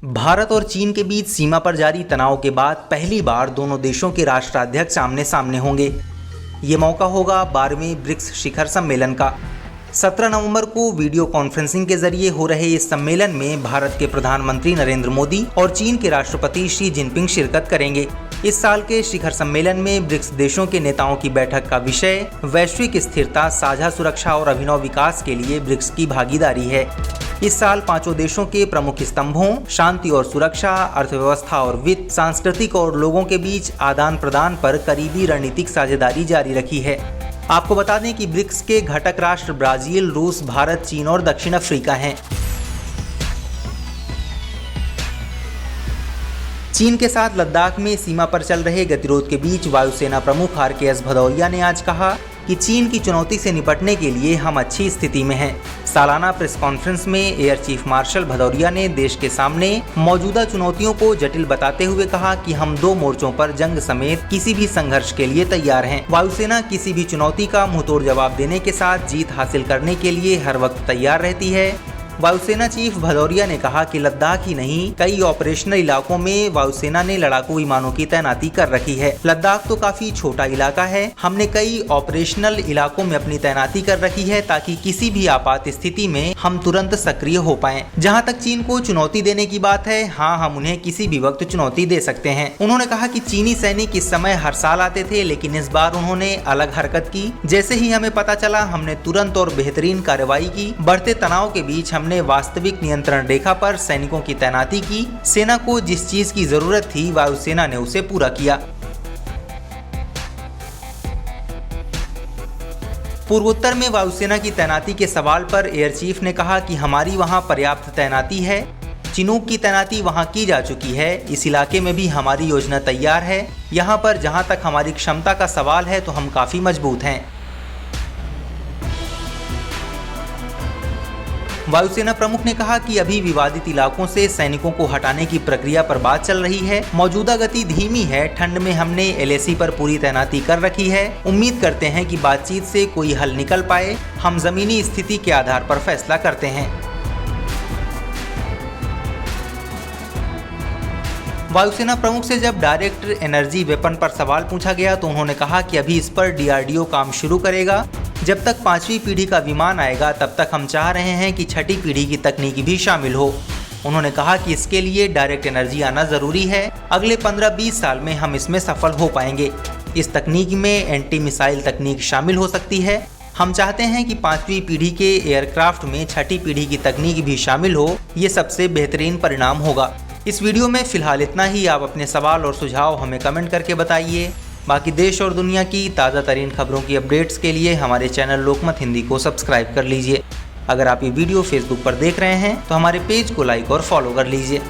भारत और चीन के बीच सीमा पर जारी तनाव के बाद पहली बार दोनों देशों के राष्ट्राध्यक्ष आमने सामने होंगे। ये मौका होगा 12वें ब्रिक्स शिखर सम्मेलन का। 17 नवंबर को वीडियो कॉन्फ्रेंसिंग के जरिए हो रहे इस सम्मेलन में भारत के प्रधानमंत्री नरेंद्र मोदी और चीन के राष्ट्रपति शी जिनपिंग शिरकत करेंगे। इस साल के शिखर सम्मेलन में ब्रिक्स देशों के नेताओं की बैठक का विषय वैश्विक स्थिरता, साझा सुरक्षा और अभिनव विकास के लिए ब्रिक्स की भागीदारी है। इस साल पांचों देशों के प्रमुख स्तंभों शांति और सुरक्षा, अर्थव्यवस्था और वित्त, सांस्कृतिक और लोगों के बीच आदान प्रदान पर करीबी रणनीतिक साझेदारी जारी रखी है। आपको बता दें कि ब्रिक्स के घटक राष्ट्र ब्राजील, रूस, भारत, चीन और दक्षिण अफ्रीका हैं। चीन के साथ लद्दाख में सीमा पर चल रहे गतिरोध के बीच वायुसेना प्रमुख RKS भदौरिया ने आज कहा कि चीन की चुनौती से निपटने के लिए हम अच्छी स्थिति में हैं। सालाना प्रेस कॉन्फ्रेंस में एयर चीफ मार्शल भदौरिया ने देश के सामने मौजूदा चुनौतियों को जटिल बताते हुए कहा कि हम 2 मोर्चों पर जंग समेत किसी भी संघर्ष के लिए तैयार हैं। वायुसेना किसी भी चुनौती का मुंहतोड़ जवाब देने के साथ जीत हासिल करने के लिए हर वक्त तैयार रहती है। वायुसेना चीफ भदौरिया ने कहा कि लद्दाख ही नहीं, कई ऑपरेशनल इलाकों में वायुसेना ने लड़ाकू विमानों की तैनाती कर रखी है। लद्दाख तो काफी छोटा इलाका है, हमने कई ऑपरेशनल इलाकों में अपनी तैनाती कर रखी है ताकि किसी भी आपात स्थिति में हम तुरंत सक्रिय हो पाएं। जहां तक चीन को चुनौती देने की बात है, हाँ, हम उन्हें किसी भी वक्त चुनौती दे सकते हैं। उन्होंने कहा कि चीनी सैनिक इस समय हर साल आते थे, लेकिन इस बार उन्होंने अलग हरकत की। जैसे ही हमें पता चला, हमने तुरंत और बेहतरीन कार्रवाई की। बढ़ते तनाव के बीच हमने वास्तविक नियंत्रण रेखा पर सैनिकों की तैनाती की। सेना को जिस चीज की जरूरत थी, वायुसेना ने उसे पूरा किया। पूर्वोत्तर में वायुसेना की तैनाती के सवाल पर एयर चीफ ने कहा कि हमारी वहां पर्याप्त तैनाती है। चिनूक की तैनाती वहां की जा चुकी है। इस इलाके में भी हमारी योजना तैयार है। यहां पर जहां तक हमारी क्षमता का सवाल है, तो हम काफी मजबूत हैं। वायुसेना प्रमुख ने कहा कि अभी विवादित इलाकों से सैनिकों को हटाने की प्रक्रिया पर बात चल रही है। मौजूदा गति धीमी है। ठंड में हमने LAC पर पूरी तैनाती कर रखी है। उम्मीद करते हैं कि बातचीत से कोई हल निकल पाए। हम जमीनी स्थिति के आधार पर फैसला करते हैं। वायुसेना प्रमुख से जब डायरेक्ट एनर्जी वेपन पर सवाल पूछा गया, तो उन्होंने कहा कि अभी इस पर DRDO काम शुरू करेगा। जब तक 5वीं पीढ़ी का विमान आएगा, तब तक हम चाह रहे हैं कि 6ठी पीढ़ी की तकनीक भी शामिल हो। उन्होंने कहा कि इसके लिए डायरेक्ट एनर्जी आना जरूरी है। अगले 15-20 साल में हम इसमें सफल हो पाएंगे। इस तकनीक में एंटी मिसाइल तकनीक शामिल हो सकती है। हम चाहते हैं कि 5वीं पीढ़ी के एयरक्राफ्ट में 6ठी पीढ़ी की तकनीक भी शामिल हो। ये सबसे बेहतरीन परिणाम होगा। इस वीडियो में फिलहाल इतना ही। आप अपने सवाल और सुझाव हमें कमेंट करके बताइए। बाकी देश और दुनिया की ताज़ा तरीन खबरों की अपडेट्स के लिए हमारे चैनल लोकमत हिंदी को सब्सक्राइब कर लीजिए। अगर आप ये वीडियो फेसबुक पर देख रहे हैं, तो हमारे पेज को लाइक और फॉलो कर लीजिए।